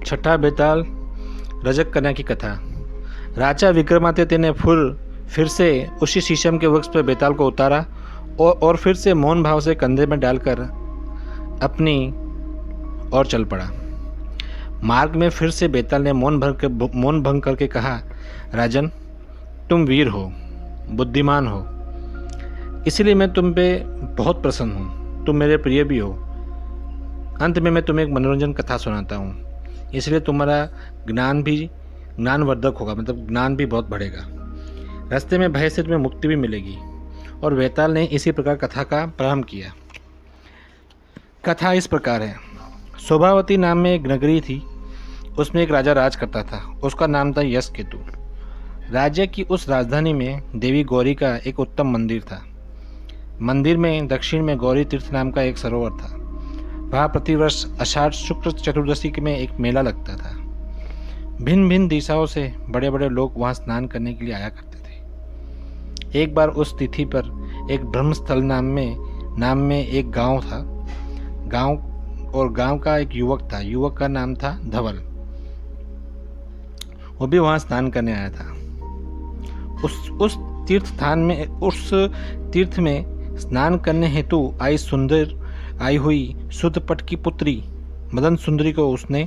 छठा बेताल रजक कन्या की कथा। राजा विक्रमादित्य ने फिर से उसी शीशम के वृक्ष पर बेताल को उतारा और फिर से मौन भाव से कंधे में डालकर अपनी ओर चल पड़ा। मार्ग में फिर से बेताल ने मौन भंग करके कहा, राजन, तुम वीर हो, बुद्धिमान हो, इसलिए मैं तुम पे बहुत प्रसन्न हूँ। तुम मेरे प्रिय भी हो। अंत में मैं तुम्हें एक मनोरंजन कथा सुनाता हूँ, इसलिए तुम्हारा ज्ञानवर्धक होगा, मतलब ज्ञान भी बहुत बढ़ेगा। रास्ते में भय से तुम्हें मुक्ति भी मिलेगी। और बेताल ने इसी प्रकार कथा का प्रारंभ किया। कथा इस प्रकार है। शोभावती नाम में एक नगरी थी। उसमें एक राजा राज करता था। उसका नाम था यशकेतु। राज्य की उस राजधानी में देवी गौरी का एक उत्तम मंदिर था। मंदिर में दक्षिण में गौरी तीर्थ नाम का एक सरोवर था। वहाँ प्रतिवर्ष आषाढ़ शुक्ल चतुर्दशी में एक मेला लगता था। भिन्न भिन्न दिशाओं से बड़े बड़े लोग वहाँ स्नान करने के लिए आया करते थे। एक बार उस तिथि पर एक ब्रह्मस्थल नाम में एक गांव था। गांव का एक युवक था। युवक का नाम था धवल। वो भी वहाँ स्नान करने आया था। उस तीर्थ में स्नान करने हेतु आई हुई शुद्धपट की पुत्री मदन सुंदरी को उसने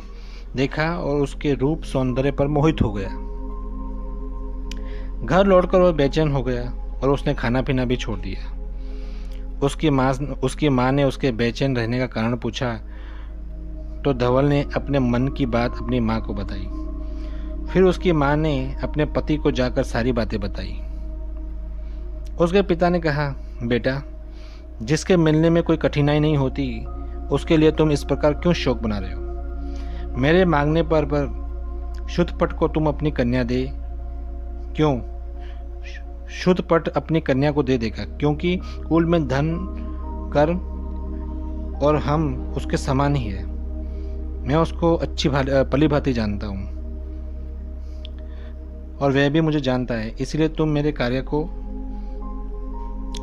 देखा और उसके रूप सौंदर्य पर मोहित हो गया। घर लौटकर वह बेचैन हो गया और उसने खाना पीना भी छोड़ दिया। उसकी माँ ने उसके बेचैन रहने का कारण पूछा तो धवल ने अपने मन की बात अपनी माँ को बताई। फिर उसकी माँ ने अपने पति को जाकर सारी बातें बताई। उसके पिता ने कहा, बेटा, जिसके मिलने में कोई कठिनाई नहीं होती उसके लिए तुम इस प्रकार क्यों शोक बना रहे हो? मेरे मांगने पर शुद्धपट को तुम अपनी कन्या दे। क्यों? शुद्धपट अपनी कन्या को दे देगा क्योंकि कुल में धन कर्म और हम उसके समान ही है। मैं उसको अच्छी भली भांति जानता हूँ और वह भी मुझे जानता है। इसलिए तुम मेरे कार्य को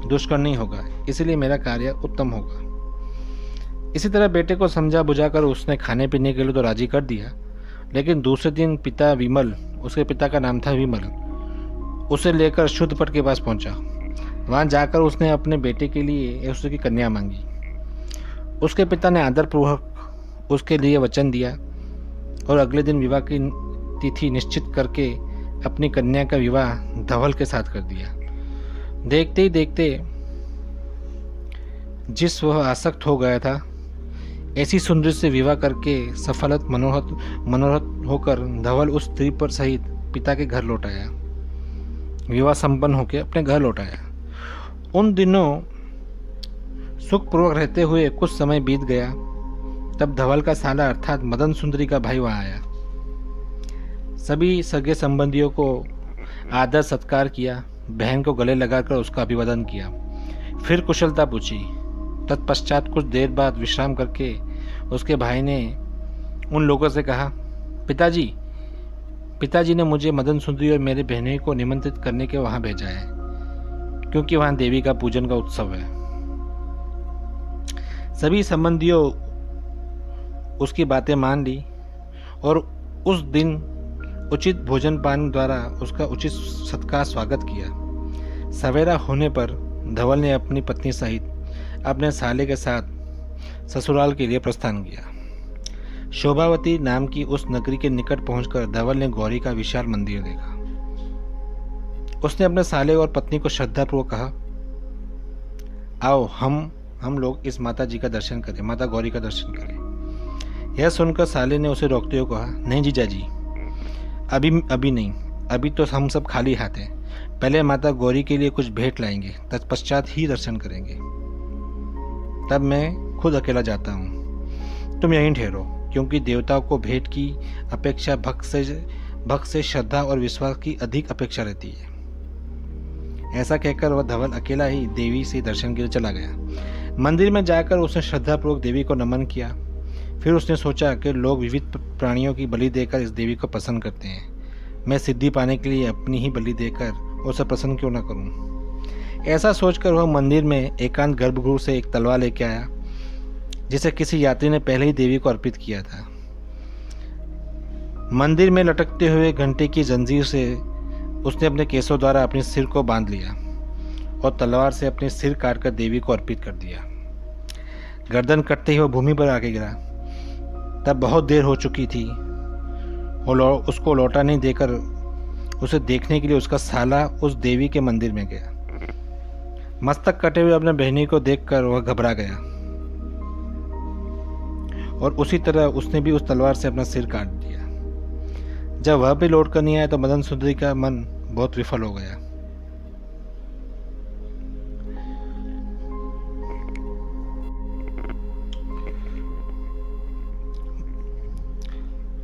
दुष्कर नहीं होगा, इसलिए मेरा कार्य उत्तम होगा। इसी तरह बेटे को समझा बुझाकर उसने खाने पीने के लिए तो राजी कर दिया। लेकिन दूसरे दिन पिता विमल, उसके पिता का नाम था विमल, उसे लेकर शुद्धपट के पास पहुंचा। वहां जाकर उसने अपने बेटे के लिए उसकी कन्या मांगी। उसके पिता ने आदरपूर्वक उसके लिए वचन दिया और अगले दिन विवाह की तिथि निश्चित करके अपनी कन्या का विवाह धवल के साथ कर दिया। देखते ही देखते जिस वह आसक्त हो गया था, ऐसी सुंदरी से विवाह करके मनोरथ होकर धवल उस स्त्री पर सहित पिता के घर लौट आया। विवाह संपन्न होकर अपने घर लौट आया। उन दिनों सुखपूर्वक रहते हुए कुछ समय बीत गया। तब धवल का साला अर्थात मदन सुंदरी का भाई वहां आया। सभी सगे संबंधियों को आदर सत्कार किया। बहन को गले लगाकर उसका अभिवादन किया। फिर कुशलता पूछी। तत्पश्चात कुछ देर बाद विश्राम करके उसके भाई ने उन लोगों से कहा, पिताजी ने मुझे मदन सुंदरी और मेरे बहनों को निमंत्रित करने के वहां भेजा है क्योंकि वहां देवी का पूजन का उत्सव है। सभी संबंधियों उसकी बातें मान ली और उस दिन उचित भोजन पान द्वारा उसका उचित सत्कार स्वागत किया। सवेरा होने पर धवल ने अपनी पत्नी सहित अपने साले के साथ ससुराल के लिए प्रस्थान किया। शोभावती नाम की उस नगरी के निकट पहुंचकर धवल ने गौरी का विशाल मंदिर देखा। उसने अपने साले और पत्नी को श्रद्धापूर्वक कहा, आओ हम लोग इस माता जी का दर्शन करें, माता गौरी का दर्शन करें। यह सुनकर साले ने उसे रोकते हुए कहा, नहीं जीजाजी, अभी नहीं, अभी तो हम सब खाली हाथ हैं। पहले माता गौरी के लिए कुछ भेंट लाएंगे, तत्पश्चात ही दर्शन करेंगे। तब मैं खुद अकेला जाता हूँ, तुम यहीं ठहरो, क्योंकि देवताओं को भेंट की अपेक्षा भक्त से श्रद्धा और विश्वास की अधिक अपेक्षा रहती है। ऐसा कहकर वह धवल अकेला ही देवी से दर्शन के लिए चला गया। मंदिर में जाकर उसने श्रद्धापूर्वक देवी को नमन किया। फिर उसने सोचा कि लोग विविध प्राणियों की बलि देकर इस देवी को प्रसन्न करते हैं। मैं सिद्धि पाने के लिए अपनी ही बलि देकर उसे प्रसन्न क्यों न करूं। ऐसा सोचकर वह मंदिर में एकांत गर्भगृह से एक तलवार लेके आया, जिसे किसी यात्री ने पहले ही देवी को अर्पित किया था। मंदिर में लटकते हुए घंटे की जंजीर से उसने अपने केसों द्वारा अपने सिर को बांध लिया और तलवार से अपने सिर काटकर देवी को अर्पित कर दिया। गर्दन कटते ही वह भूमि पर आके गिरा। तब बहुत देर हो चुकी थी और उसको लौटा नहीं देकर उसे देखने के लिए उसका साला उस देवी के मंदिर में गया। मस्तक कटे हुए अपने बहनी को देखकर वह घबरा गया और उसी तरह उसने भी उस तलवार से अपना सिर काट दिया। जब वह भी लौट कर नहीं आया तो मदन सुंदरी का मन बहुत विफल हो गया।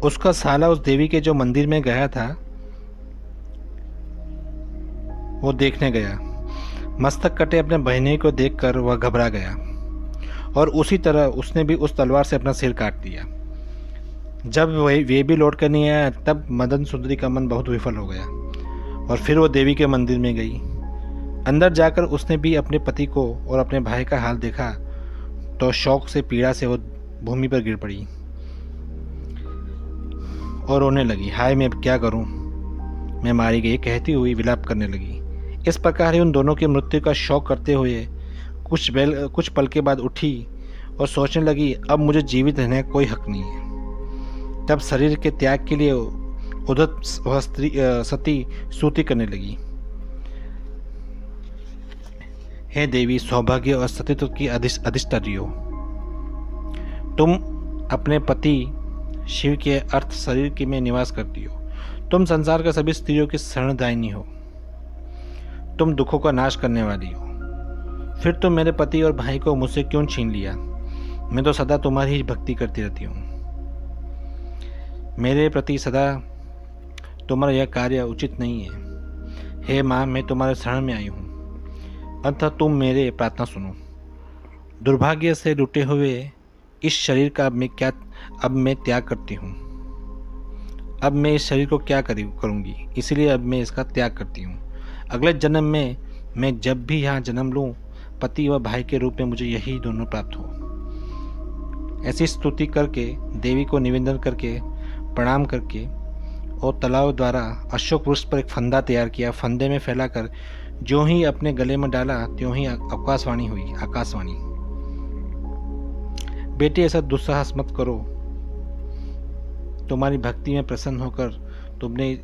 उसका साला उस देवी के जो मंदिर में गया था वो देखने गया। मस्तक कटे अपने बहने को देखकर वह घबरा गया और उसी तरह उसने भी उस तलवार से अपना सिर काट दिया। जब वे भी लौट कर नहीं आया तब मदन सुंदरी का मन बहुत विफल हो गया और फिर वो देवी के मंदिर में गई। अंदर जाकर उसने भी अपने पति को और अपने भाई का हाल देखा तो शौक से पीड़ा से वो भूमि पर गिर पड़ी और रोने लगी। हाय मैं क्या करूं, मैं मारी गई कहती हुई विलाप करने लगी। इस प्रकार ही उन दोनों की मृत्यु का शोक करते हुए कुछ पल के बाद उठी और सोचने लगी अब मुझे जीवित रहने का कोई हक नहीं है। तब शरीर के त्याग के लिए उद्धत सती स्तुति करने लगी। हे देवी, सौभाग्य और सतीत्व की अधिष्ठात्री हो, तुम अपने पति शिव के अर्थ शरीर की में निवास करती हो। तुम संसार के सभी स्त्रियों की शरणदायिनी हो। तुम दुखों का नाश करने वाली हो। फिर तुम मेरे पति और भाई को मुझसे क्यों छीन लिया? मैं तो सदा तुम्हारी ही भक्ति करती रहती हूँ। मेरे प्रति सदा तुम्हारा यह कार्य उचित नहीं है। हे माँ, मैं तुम्हारे शरण में आई हूँ, अतः तुम मेरे प्रार्थना सुनो। दुर्भाग्य से लुटे हुए इस शरीर का अब मैं त्याग करती हूँ। अब मैं इस शरीर को क्या करूँगी, इसलिए अब मैं इसका त्याग करती हूँ। अगले जन्म में मैं जब भी यहाँ जन्म लूँ, पति व भाई के रूप में मुझे यही दोनों प्राप्त हो। ऐसी स्तुति करके देवी को निवेदन करके प्रणाम करके और तलाव द्वारा अशोक वृक्ष पर एक फंदा तैयार किया। फंदे में फैलाकर जो ही अपने गले में डाला त्यों ही आकाशवाणी हुई। आकाशवाणी, बेटी ऐसा दुस्साहस मत करो। तुम्हारी भक्ति में प्रसन्न होकर तुमने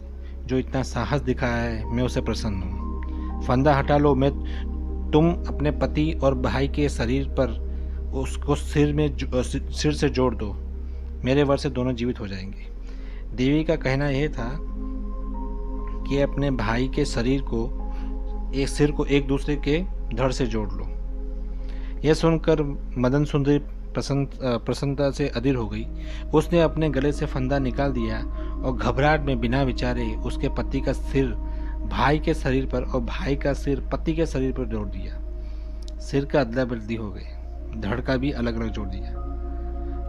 जो इतना साहस दिखाया है, मैं उसे प्रसन्न हूँ। फंदा हटा लो। तुम अपने पति और भाई के शरीर पर उसको सिर से जोड़ दो। मेरे वर से दोनों जीवित हो जाएंगे। देवी का कहना यह था कि अपने भाई के सिर को एक दूसरे के धड़ से जोड़ लो। यह सुनकर मदन सुंदरी प्रसन्नता से अधीर हो गई। उसने अपने गले से फंदा निकाल दिया और घबराहट में बिना विचारे उसके पति का सिर भाई के शरीर पर और भाई का सिर पति के शरीर पर जोड़ दिया। सिर का अदला बदली हो गई। धड़ का भी अलग अलग जोड़ दिया।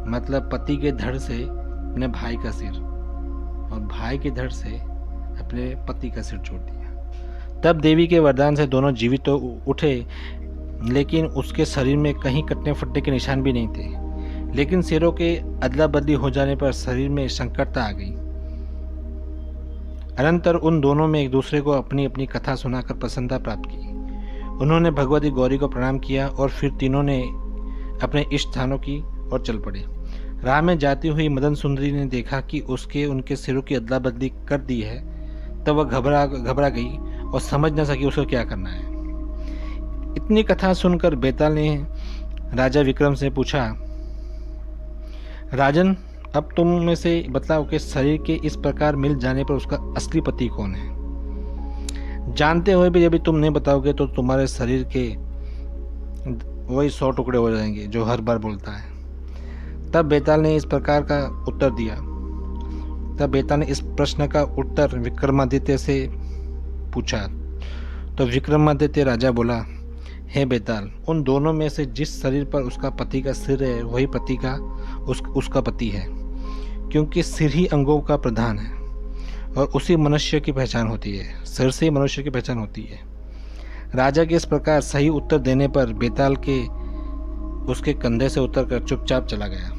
मतलब पति के धड़ से अपने भाई का सिर और भाई के धड़ से अपने पति का सिर जोड़ दिया। तब देवी के वरदान से दोनों जीवित तो उठे, लेकिन उसके शरीर में कहीं कटने फटने के निशान भी नहीं थे। लेकिन सिरों के अदला बदली हो जाने पर शरीर में संकटता आ गई। अनंतर उन दोनों में एक दूसरे को अपनी अपनी कथा सुनाकर प्रसन्नता प्राप्त की। उन्होंने भगवती गौरी को प्रणाम किया और फिर तीनों ने अपने इष्ट स्थानों की ओर चल पड़े। राह में जाती हुई मदन सुंदरी ने देखा कि उनके सिरों की अदला बदली कर दी है। तब वह घबरा गई और समझ न सकी उसको क्या करना है। इतनी कथा सुनकर बेताल ने राजा विक्रम से पूछा, राजन, अब तुम में से बतलाओ कि शरीर के इस प्रकार मिल जाने पर उसका असली पति कौन है? जानते हुए भी यदि तुम नहीं बताओगे तो तुम्हारे शरीर के वही 100 टुकड़े हो जाएंगे जो हर बार बोलता है। तब बेताल ने इस प्रश्न का उत्तर विक्रमादित्य से पूछा। तो विक्रमादित्य राजा बोला, हे बेताल, उन दोनों में से जिस शरीर पर उसका पति का सिर है वही पति का उसका पति है, क्योंकि सिर ही अंगों का प्रधान है और उसी मनुष्य की पहचान होती है। सिर से ही मनुष्य की पहचान होती है। राजा के इस प्रकार सही उत्तर देने पर बेताल के उसके कंधे से उतरकर चुपचाप चला गया।